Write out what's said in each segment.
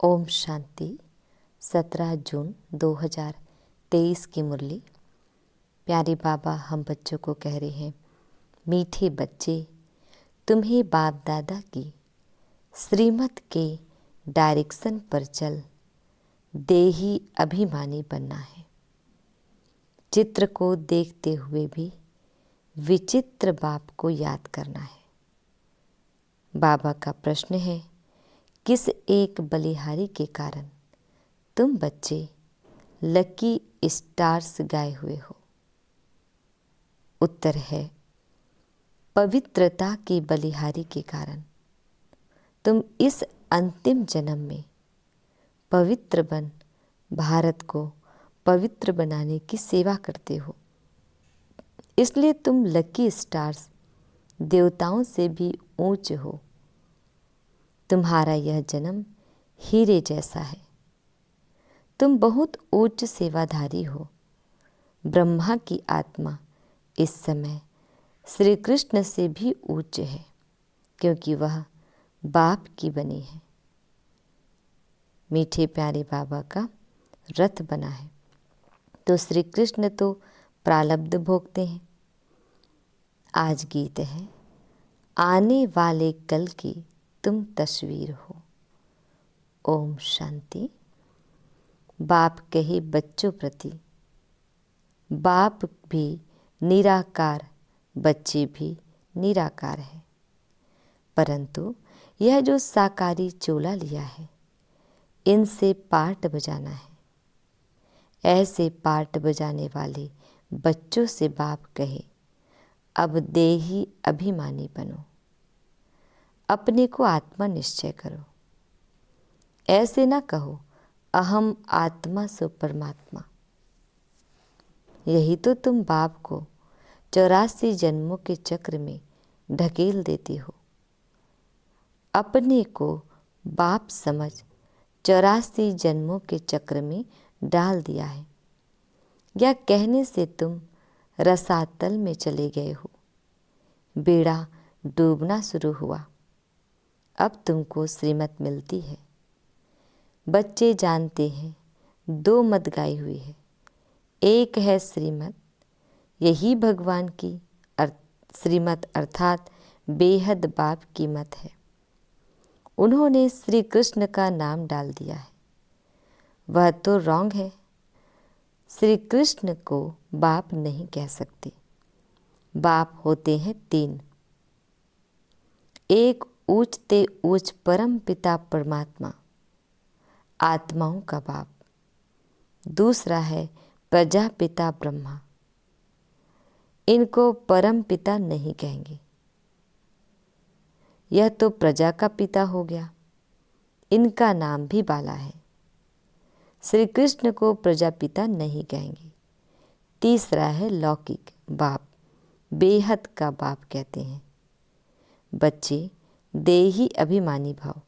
ओम शांति। 17 जून 2023 की मुरली। प्यारे बाबा हम बच्चों को कह रहे हैं, मीठे बच्चे, तुम्हें बाप दादा की श्रीमत के डायरेक्शन पर चल देही अभिमानी बनना है। चित्र को देखते हुए भी विचित्र बाप को याद करना है। बाबा का प्रश्न है, किस एक बलिहारी के कारण तुम बच्चे लकी स्टार्स गाए हुए हो? उत्तर है, पवित्रता की बलिहारी के कारण तुम इस अंतिम जन्म में पवित्र बन भारत को पवित्र बनाने की सेवा करते हो। इसलिए तुम लकी स्टार्स देवताओं से भी ऊंच हो। तुम्हारा यह जन्म हीरे जैसा है। तुम बहुत उच्च सेवाधारी हो। ब्रह्मा की आत्मा इस समय श्री कृष्ण से भी उच्च है, क्योंकि वह बाप की बनी है। मीठे प्यारे बाबा का रथ बना है, तो श्री कृष्ण तो प्रारब्ध भोगते हैं। आज गीत है, आने वाले कल की तुम तस्वीर हो। ओम शांति। बाप कहे बच्चों प्रति, बाप भी निराकार, बच्चे भी निराकार है, परंतु यह जो साकारी चोला लिया है, इनसे पार्ट बजाना है। ऐसे पार्ट बजाने वाले बच्चों से बाप कहे, अब देही अभिमानी बनो, अपने को आत्मा निश्चय करो। ऐसे ना कहो अहम आत्मा सो परमात्मा। यही तो तुम बाप को 84 जन्मों के चक्र में ढकेल देती हो। अपने को बाप समझ 84 जन्मों के चक्र में डाल दिया है। या कहने से तुम रसातल में चले गए हो। बेड़ा डूबना शुरू हुआ। अब तुमको श्रीमत मिलती है। बच्चे जानते हैं, 2 मत गाई हुई है। एक है श्रीमत, यही भगवान की श्रीमत अर्थात बेहद बाप की मत है। उन्होंने श्री कृष्ण का नाम डाल दिया है। वह तो रॉन्ग है। श्री कृष्ण को बाप नहीं कह सकते। बाप होते हैं 3। एक ऊंचते ऊंच परम पिता परमात्मा, आत्माओं का बाप। दूसरा है प्रजापिता ब्रह्मा। इनको परम पिता नहीं कहेंगे। यह तो प्रजा का पिता हो गया। इनका नाम भी बाला है। श्री कृष्ण को प्रजापिता नहीं कहेंगे। तीसरा है लौकिक बाप, बेहद का बाप कहते हैं। बच्चे देही अभिमानी भाव।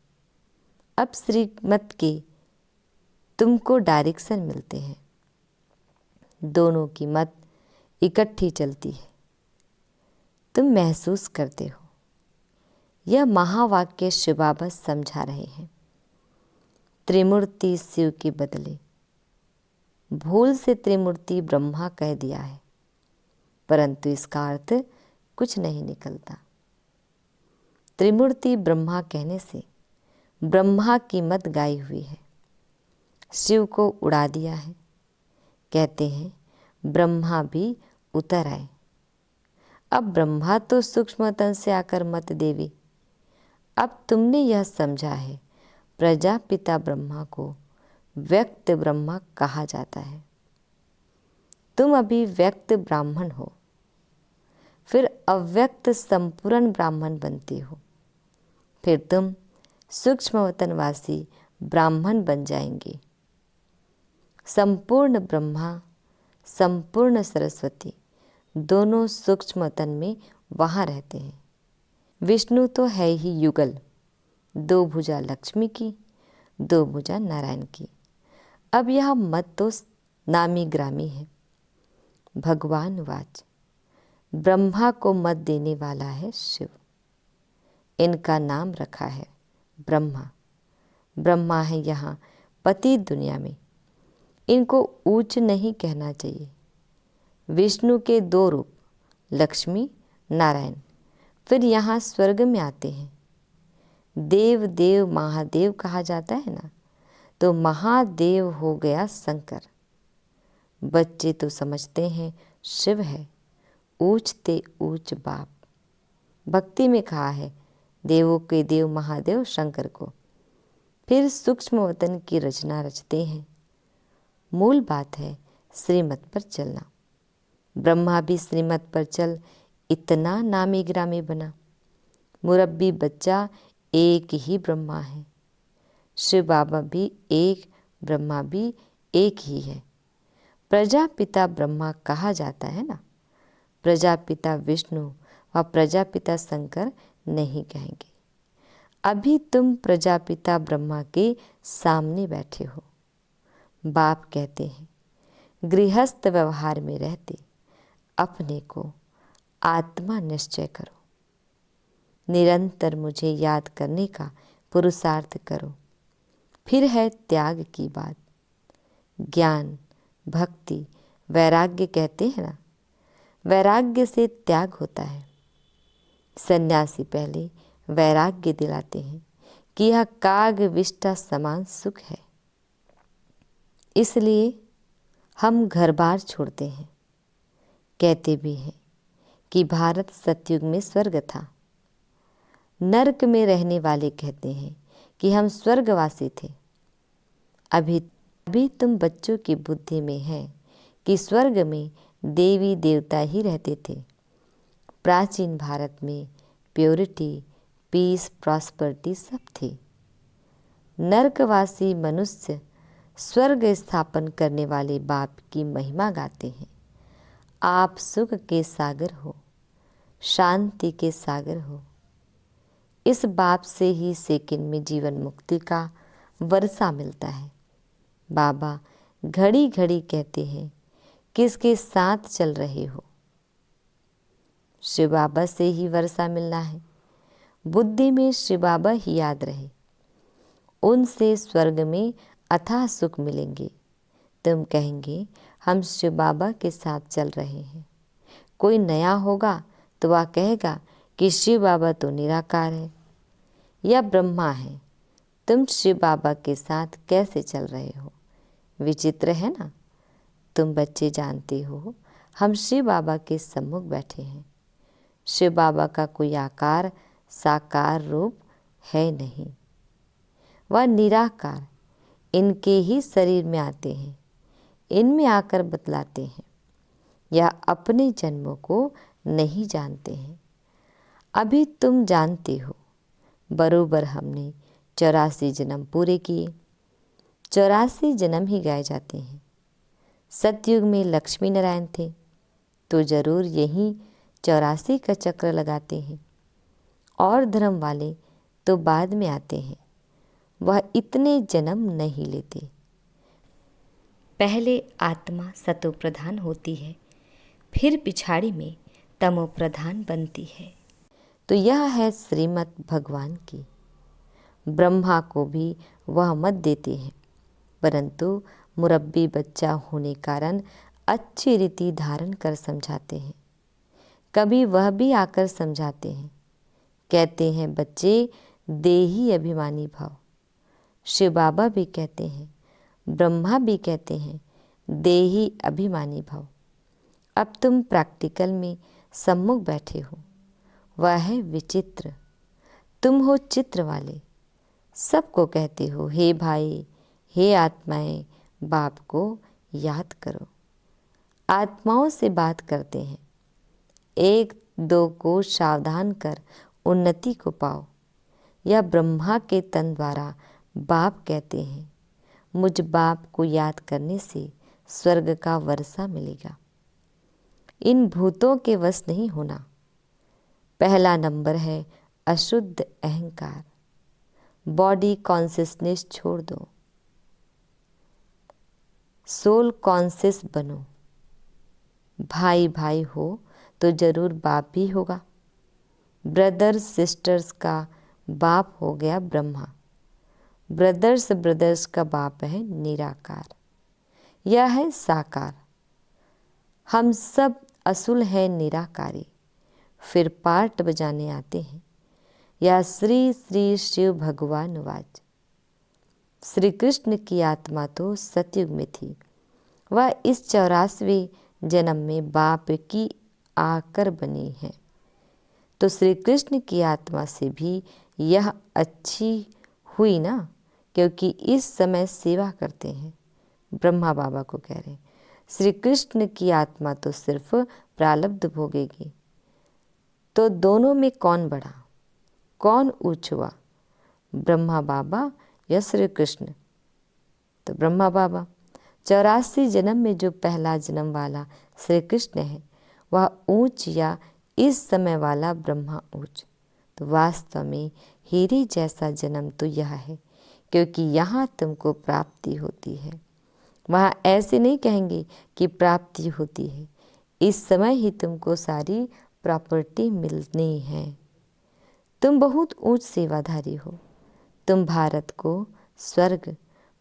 अब श्रीमत के तुमको डायरेक्शन मिलते हैं। दोनों की मत इकट्ठी चलती है। तुम महसूस करते हो। यह महावाक्य शिव बाबा समझा रहे हैं। त्रिमूर्ति शिव के बदले भूल से त्रिमूर्ति ब्रह्मा कह दिया है, परंतु इसका अर्थ कुछ नहीं निकलता। त्रिमूर्ति ब्रह्मा कहने से ब्रह्मा की मत गाई हुई है। शिव को उड़ा दिया है। कहते हैं ब्रह्मा भी उतर आए। अब ब्रह्मा तो सूक्ष्म तन से आकर मत देवी। अब तुमने यह समझा है, प्रजापिता ब्रह्मा को व्यक्त ब्रह्मा कहा जाता है। तुम अभी व्यक्त ब्राह्मण हो, फिर अव्यक्त संपूर्ण ब्राह्मण बनते हो। फिर तुम सूक्ष्म वतनवासी ब्राह्मण बन जाएंगे। संपूर्ण ब्रह्मा, संपूर्ण सरस्वती दोनों सूक्ष्म तन में वहाँ रहते हैं। विष्णु तो है ही युगल, 2 भुजा लक्ष्मी की, 2 भुजा नारायण की। अब यह मत तो नामी ग्रामी है। भगवान वाच, ब्रह्मा को मत देने वाला है शिव। इनका नाम रखा है ब्रह्मा। ब्रह्मा है यहाँ पति दुनिया में। इनको ऊंच नहीं कहना चाहिए। विष्णु के 2 रूप, लक्ष्मी नारायण, फिर यहाँ स्वर्ग में आते हैं। देव देव महादेव कहा जाता है ना, तो महादेव हो गया शंकर। बच्चे तो समझते हैं शिव है, ऊंचते ऊंच बाप। भक्ति में कहा है देवों के देव महादेव शंकर को। फिर सूक्ष्म वतन की रचना रचते हैं। मूल बात है श्रीमत पर चलना। ब्रह्मा भी श्रीमत पर चल इतना नामी ग्रामी बना। मुरब्बी बच्चा एक ही ब्रह्मा है। शिव बाबा भी एक, ब्रह्मा भी एक ही है। प्रजापिता ब्रह्मा कहा जाता है ना, प्रजापिता विष्णु व प्रजापिता शंकर नहीं कहेंगे। अभी तुम प्रजापिता ब्रह्मा के सामने बैठे हो। बाप कहते हैं गृहस्थ व्यवहार में रहते अपने को आत्मा निश्चय करो। निरंतर मुझे याद करने का पुरुषार्थ करो। फिर है त्याग की बात। ज्ञान, भक्ति, वैराग्य कहते हैं ना, वैराग्य से त्याग होता है। सन्यासी पहले वैराग्य दिलाते हैं कि यह काग विष्टा समान सुख है। इसलिए हम घर बार छोड़ते हैं। कहते भी हैं कि भारत सतयुग में स्वर्ग था। नरक में रहने वाले कहते हैं कि हम स्वर्गवासी थे। अभी तुम बच्चों की बुद्धि में है कि स्वर्ग में देवी देवता ही रहते थे। प्राचीन भारत में प्योरिटी, पीस, प्रॉस्पर्टी सब थी। नरकवासी मनुष्य स्वर्ग स्थापन करने वाले बाप की महिमा गाते हैं। आप सुख के सागर हो, शांति के सागर हो। इस बाप से ही सेकंड में जीवन मुक्ति का वर्षा मिलता है। बाबा घड़ी घड़ी कहते हैं किसके साथ चल रहे हो। शिव बाबा से ही वर्षा मिलना है। बुद्धि में शिव बाबा ही याद रहे। उनसे स्वर्ग में अथाह सुख मिलेंगे। तुम कहेंगे हम शिव बाबा के साथ चल रहे हैं। कोई नया होगा तो वह कहेगा कि शिव बाबा तो निराकार है या ब्रह्मा है, तुम शिव बाबा के साथ कैसे चल रहे हो। विचित्र है ना। तुम बच्चे जानते हो हम शिव बाबा के सम्मुख बैठे हैं। शिव बाबा का कोई आकार साकार रूप है नहीं, वह निराकार इनके ही शरीर में आते हैं, इनमें आकर बतलाते हैं या अपने जन्मों को नहीं जानते हैं। अभी तुम जानते हो बरोबर हमने 84 जन्म पूरे किए। 84 जन्म ही गाए जाते हैं। सतयुग में लक्ष्मी नारायण थे तो जरूर यही 84 का चक्र लगाते हैं। और धर्म वाले तो बाद में आते हैं, वह इतने जन्म नहीं लेते। पहले आत्मा सतो प्रधान होती है, फिर पिछाड़ी में तमो प्रधान बनती है। तो यह है श्रीमत भगवान की। ब्रह्मा को भी वह मत देते हैं, परंतु मुरब्बी बच्चा होने कारण अच्छी रीति धारण कर समझाते हैं। कभी वह भी आकर समझाते हैं। कहते हैं बच्चे देही अभिमानी भव। शिव बाबा भी कहते हैं, ब्रह्मा भी कहते हैं देही अभिमानी भव। अब तुम प्रैक्टिकल में सम्मुख बैठे हो। वह है विचित्र। तुम हो चित्र वाले। सबको कहते हो हे भाई, हे आत्माएं, बाप को याद करो। आत्माओं से बात करते हैं। 1-2 को सावधान कर उन्नति को पाओ। यह ब्रह्मा के तन द्वारा बाप कहते हैं मुझ बाप को याद करने से स्वर्ग का वर्षा मिलेगा। इन भूतों के वश नहीं होना। पहला नंबर है अशुद्ध अहंकार। बॉडी कॉन्शियसनेस छोड़ दो, सोल कॉन्शियस बनो। भाई भाई हो तो जरूर बाप भी होगा। ब्रदर्स सिस्टर्स का बाप हो गया ब्रह्मा। ब्रदर्स का बाप है निराकार, यह है साकार। हम सब असुल है निराकारी, फिर पार्ट बजाने आते हैं। या श्री श्री शिव भगवान वाच। श्री कृष्ण की आत्मा तो सतयुग में थी, वह इस 84वें जन्म में बाप की आकर बनी है। तो श्री कृष्ण की आत्मा से भी यह अच्छी हुई ना, क्योंकि इस समय सेवा करते हैं। ब्रह्मा बाबा को कह रहे हैं श्री कृष्ण की आत्मा तो सिर्फ प्रारब्ध भोगेगी। तो दोनों में कौन बढ़ा, कौन ऊंच हुआ, ब्रह्मा बाबा या श्री कृष्ण? तो ब्रह्मा बाबा। 84 जन्म में जो पहला जन्म वाला श्री कृष्ण है वह ऊंच, या इस समय वाला ब्रह्मा ऊंच। तो वास्तव में हीरे जैसा जन्म तो यह है, क्योंकि यहाँ तुमको प्राप्ति होती है। वहाँ ऐसे नहीं कहेंगे कि प्राप्ति होती है, इस समय ही तुमको सारी प्रॉपर्टी मिलनी है। तुम बहुत ऊंच सेवाधारी हो। तुम भारत को स्वर्ग,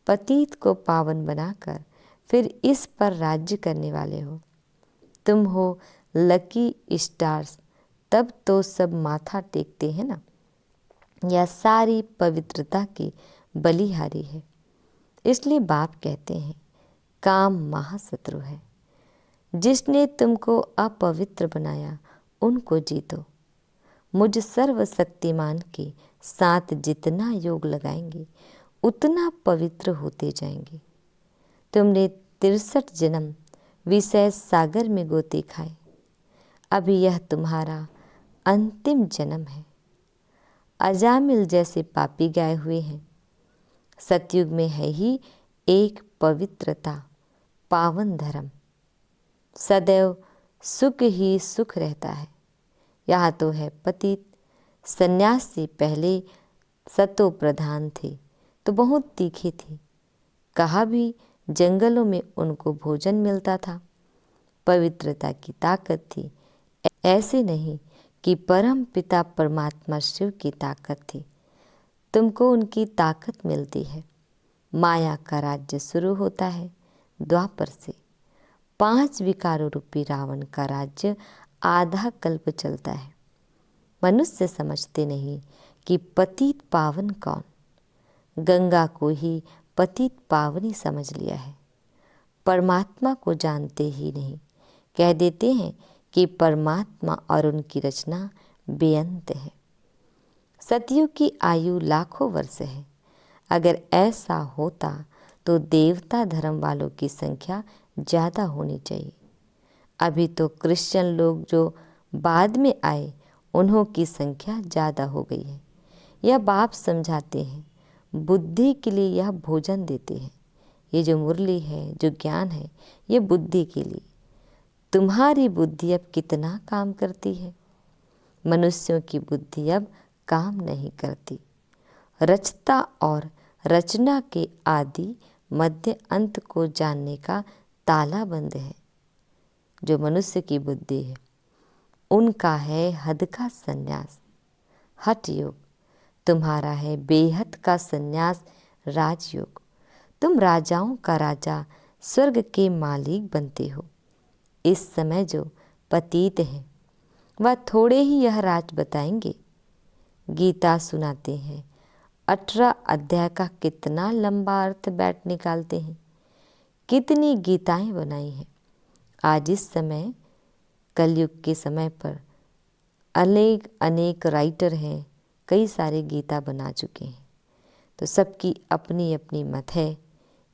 पतित को पावन बनाकर फिर इस पर राज्य करने वाले हो। तुम हो लकी स्टार्स, तब तो सब माथा टेकते हैं ना। यह सारी पवित्रता की बलिहारी है। इसलिए बाप कहते हैं काम महाशत्रु है। जिसने तुमको अपवित्र बनाया उनको जीतो। मुझ सर्वशक्तिमान के साथ जितना योग लगाएंगे उतना पवित्र होते जाएंगे। तुमने 63 जन्म विषय सागर में गोते खाए, अभी यह तुम्हारा अंतिम जन्म है। अजामिल जैसे पापी गए हुए हैं। सतयुग में है ही एक पवित्रता, पावन धर्म। सदैव सुख ही सुख रहता है। यहाँ तो है पतित। सन्यासी पहले सतो प्रधान थे तो बहुत तीखे थे। कहा भी जंगलों में उनको भोजन मिलता था। पवित्रता की ताकत थी, ऐसे नहीं कि परम पिता परमात्मा शिव की ताकत थी। तुमको उनकी ताकत मिलती है। माया का राज्य शुरू होता है द्वापर से। 5 विकारों रूपी रावण का राज्य आधा कल्प चलता है। मनुष्य समझते नहीं कि पतित पावन कौन। गंगा को ही पतित पावनी समझ लिया है। परमात्मा को जानते ही नहीं, कह देते हैं कि परमात्मा और उनकी रचना बेअंत है। सतयुग की आयु लाखों वर्ष है। अगर ऐसा होता तो देवता धर्म वालों की संख्या ज़्यादा होनी चाहिए। अभी तो क्रिश्चियन लोग जो बाद में आए उन्हों की संख्या ज़्यादा हो गई है। यह बाप समझाते हैं, बुद्धि के लिए यह भोजन देते हैं। ये जो मुरली है, जो ज्ञान है, ये बुद्धि के लिए। तुम्हारी बुद्धि अब कितना काम करती है? मनुष्यों की बुद्धि अब काम नहीं करती। रचता और रचना के आदि मध्य अंत को जानने का ताला बंद है। जो मनुष्य की बुद्धि है उनका है हद का संन्यास, हठ योग। तुम्हारा है बेहद का संन्यास, राजयोग। तुम राजाओं का राजा, स्वर्ग के मालिक बनते हो। इस समय जो पतित हैं वह थोड़े ही यह राज बताएंगे। गीता सुनाते हैं, 18 अध्याय का कितना लंबा अर्थ बैठ निकालते हैं। कितनी गीताएं बनाई हैं। आज इस समय कलयुग के समय पर अनेक राइटर हैं, कई सारे गीता बना चुके हैं। तो सबकी अपनी अपनी मत है,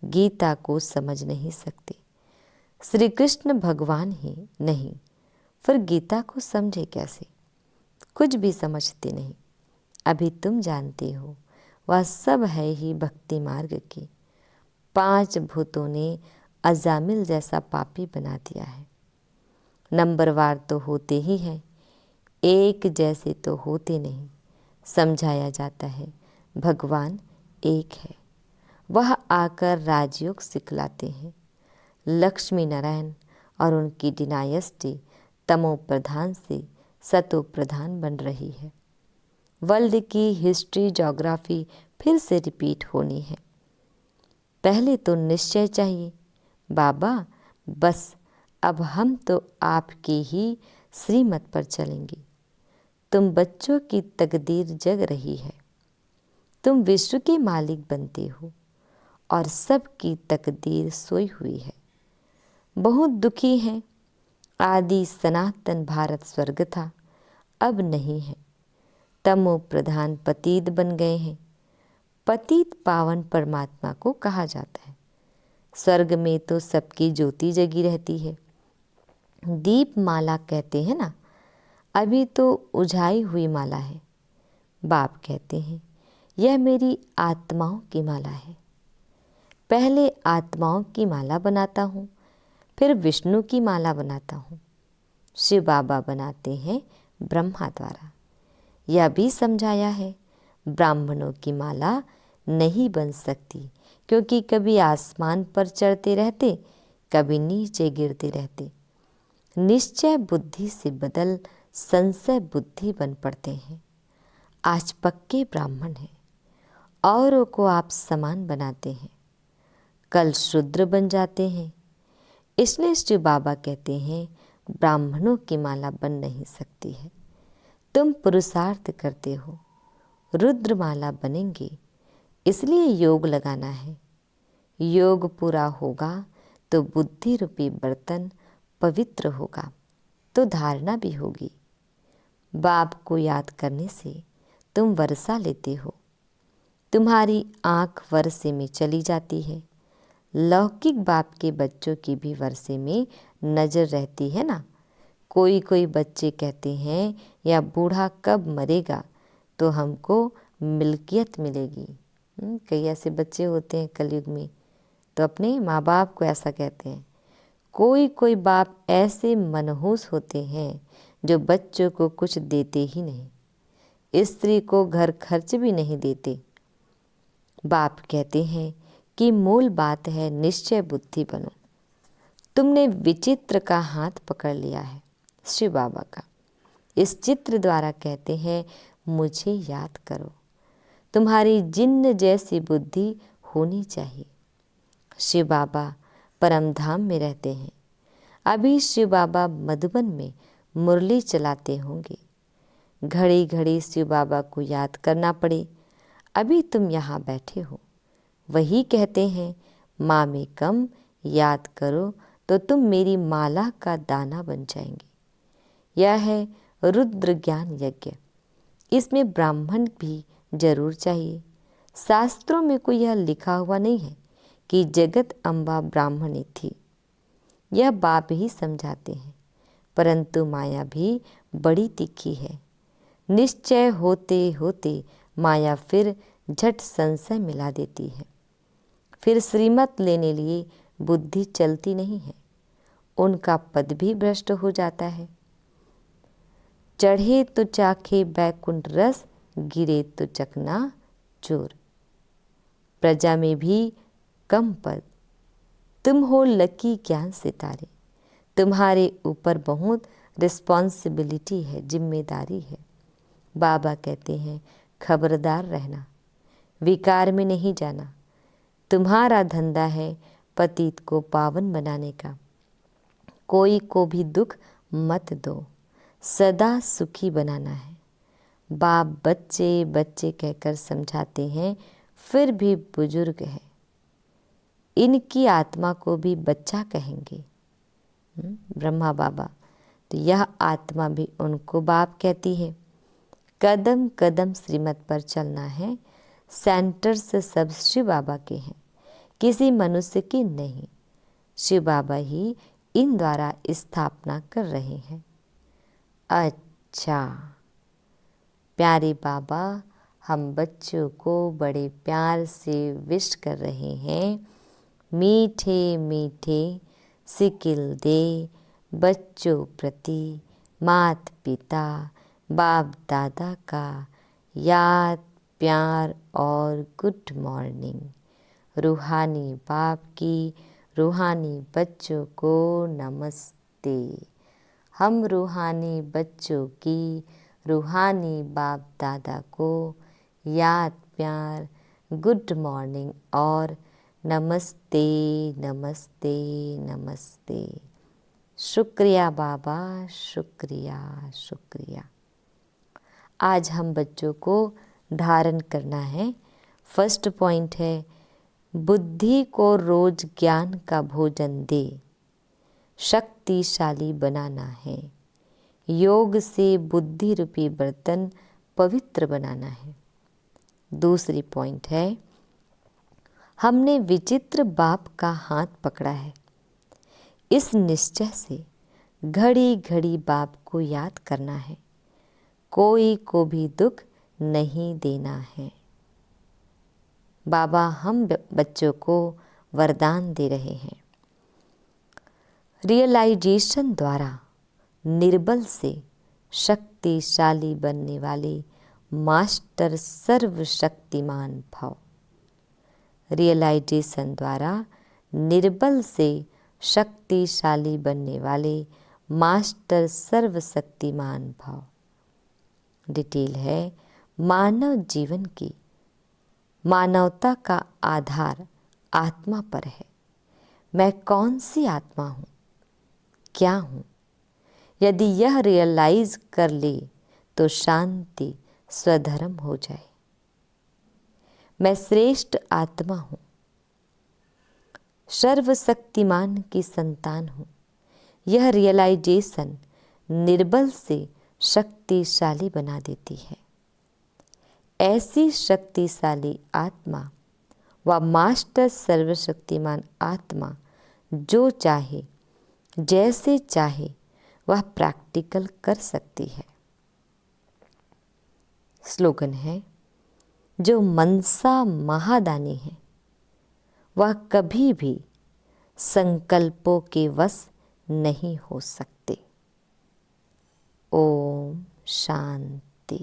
गीता को समझ नहीं सकते। श्री कृष्ण भगवान ही नहीं, फिर गीता को समझे कैसे? कुछ भी समझते नहीं। अभी तुम जानते हो वह सब है ही भक्ति मार्ग की। 5 भूतों ने अजामिल जैसा पापी बना दिया है। नंबरवार तो होते ही हैं, एक जैसे तो होते नहीं। समझाया जाता है भगवान एक है। वह आकर राजयोग सिखलाते हैं। लक्ष्मी नारायण और उनकी डिनायस्टी तमो प्रधान से सतो प्रधान बन रही है। वर्ल्ड की हिस्ट्री, ज्योग्राफी फिर से रिपीट होनी है। पहले तो निश्चय चाहिए, बाबा बस अब हम तो आपकी ही श्रीमत पर चलेंगे। तुम बच्चों की तकदीर जग रही है, तुम विश्व के मालिक बनते हो और सबकी तकदीर सोई हुई है। बहुत दुखी हैं, आदि सनातन भारत स्वर्ग था, अब नहीं है। तमो प्रधान पतित बन गए हैं। पतित पावन परमात्मा को कहा जाता है। स्वर्ग में तो सबकी ज्योति जगी रहती है। दीप माला कहते हैं ना, अभी तो उझाई हुई माला है। बाप कहते हैं यह मेरी आत्माओं की माला है। पहले आत्माओं की माला बनाता हूँ, फिर विष्णु की माला बनाता हूँ। शिव बाबा बनाते हैं ब्रह्मा द्वारा। यह भी समझाया है ब्राह्मणों की माला नहीं बन सकती, क्योंकि कभी आसमान पर चढ़ते रहते, कभी नीचे गिरते रहते। निश्चय बुद्धि से बदल संशय बुद्धि बन पड़ते हैं। आज पक्के ब्राह्मण हैं, औरों को आप समान बनाते हैं, कल शूद्र बन जाते हैं। इसलिए शिव बाबा कहते हैं ब्राह्मणों की माला बन नहीं सकती है। तुम पुरुषार्थ करते हो, रुद्रमाला बनेंगे, इसलिए योग लगाना है। योग पूरा होगा तो बुद्धि रूपी बर्तन पवित्र होगा, तो धारणा भी होगी। बाप को याद करने से तुम वर्षा लेते हो। तुम्हारी आँख वर्षे में चली जाती है। लौकिक बाप के बच्चों की भी वर्षे में नज़र रहती है ना। कोई कोई बच्चे कहते हैं या बूढ़ा कब मरेगा तो हमको मिल्कियत मिलेगी। कई ऐसे बच्चे होते हैं कलयुग में, तो अपने माँ बाप को ऐसा कहते हैं। कोई कोई बाप ऐसे मनहूस होते हैं जो बच्चों को कुछ देते ही नहीं, स्त्री को घर खर्च भी नहीं देते। बाप कहते हैं कि मूल बात है निश्चय बुद्धि बनो। तुमने विचित्र का हाथ पकड़ लिया है शिव बाबा का। इस चित्र द्वारा कहते हैं मुझे याद करो। तुम्हारी जिन्न जैसी बुद्धि होनी चाहिए। शिव बाबा परम धाम में रहते हैं। अभी शिव बाबा मधुबन में मुरली चलाते होंगे। घड़ी घड़ी शिव बाबा को याद करना पड़े। अभी तुम यहाँ बैठे हो। वही कहते हैं माँ में कम याद करो तो तुम मेरी माला का दाना बन जाएंगे। यह है रुद्र ज्ञान यज्ञ। इसमें ब्राह्मण भी जरूर चाहिए। शास्त्रों में कोई यह लिखा हुआ नहीं है कि जगत अम्बा ब्राह्मणी थी। यह बाप ही समझाते हैं, परंतु माया भी बड़ी तीखी है। निश्चय होते होते माया फिर झट संशय मिला देती है। फिर श्रीमत लेने लिए बुद्धि चलती नहीं है। उनका पद भी भ्रष्ट हो जाता है। चढ़े तो चाखे बैकुंठ रस, गिरे तो चकना चूर। प्रजा में भी कम पद, तुम हो लकी ज्ञान सितारे। तुम्हारे ऊपर बहुत रिस्पॉन्सिबिलिटी है, जिम्मेदारी है। बाबा कहते हैं खबरदार रहना, विकार में नहीं जाना। तुम्हारा धंधा है पतित को पावन बनाने का। कोई को भी दुख मत दो, सदा सुखी बनाना है। बाप बच्चे बच्चे कहकर समझाते हैं, फिर भी बुजुर्ग है। इनकी आत्मा को भी बच्चा कहेंगे ब्रह्मा बाबा, तो यह आत्मा भी उनको बाप कहती है। कदम कदम श्रीमत पर चलना है। सेंटर से सब शिव बाबा के हैं, किसी मनुष्य की नहीं। शिव बाबा ही इन द्वारा स्थापना कर रहे हैं। अच्छा प्यारे बाबा, हम बच्चों को बड़े प्यार से विश कर रहे हैं। मीठे मीठे सिकिल दे बच्चों प्रति माता पिता बाप दादा का याद प्यार और गुड मॉर्निंग। रूहानी बाप की रूहानी बच्चों को नमस्ते। हम रूहानी बच्चों की रूहानी बाप दादा को याद प्यार गुड मॉर्निंग और नमस्ते नमस्ते नमस्ते। शुक्रिया बाबा, शुक्रिया शुक्रिया। आज हम बच्चों को धारण करना है। फर्स्ट पॉइंट है, बुद्धि को रोज ज्ञान का भोजन दे, शक्तिशाली बनाना है। योग से बुद्धि रूपी बर्तन पवित्र बनाना है। दूसरी पॉइंट है, हमने विचित्र बाप का हाथ पकड़ा है। इस निश्चय से घड़ी घड़ी बाप को याद करना है, कोई को भी दुख नहीं देना है। बाबा हम बच्चों को वरदान दे रहे हैं। रियलाइजेशन द्वारा निर्बल से शक्तिशाली बनने वाले मास्टर सर्वशक्तिमान भव। रियलाइजेशन द्वारा निर्बल से शक्तिशाली बनने वाले मास्टर सर्वशक्तिमान भव। डिटेल है, मानव जीवन की मानवता का आधार आत्मा पर है। मैं कौन सी आत्मा हूँ, क्या हूँ? यदि यह रियलाइज कर ले तो शांति स्वधर्म हो जाए। मैं श्रेष्ठ आत्मा हूँ, सर्वशक्तिमान की संतान हूँ। यह रियलाइजेशन निर्बल से शक्तिशाली बना देती है। ऐसी शक्तिशाली आत्मा व मास्टर सर्वशक्तिमान आत्मा जो चाहे जैसे चाहे वह प्रैक्टिकल कर सकती है। स्लोगन है, जो मनसा महादानी है वह कभी भी संकल्पों के वश नहीं हो सकते। ओम शांति।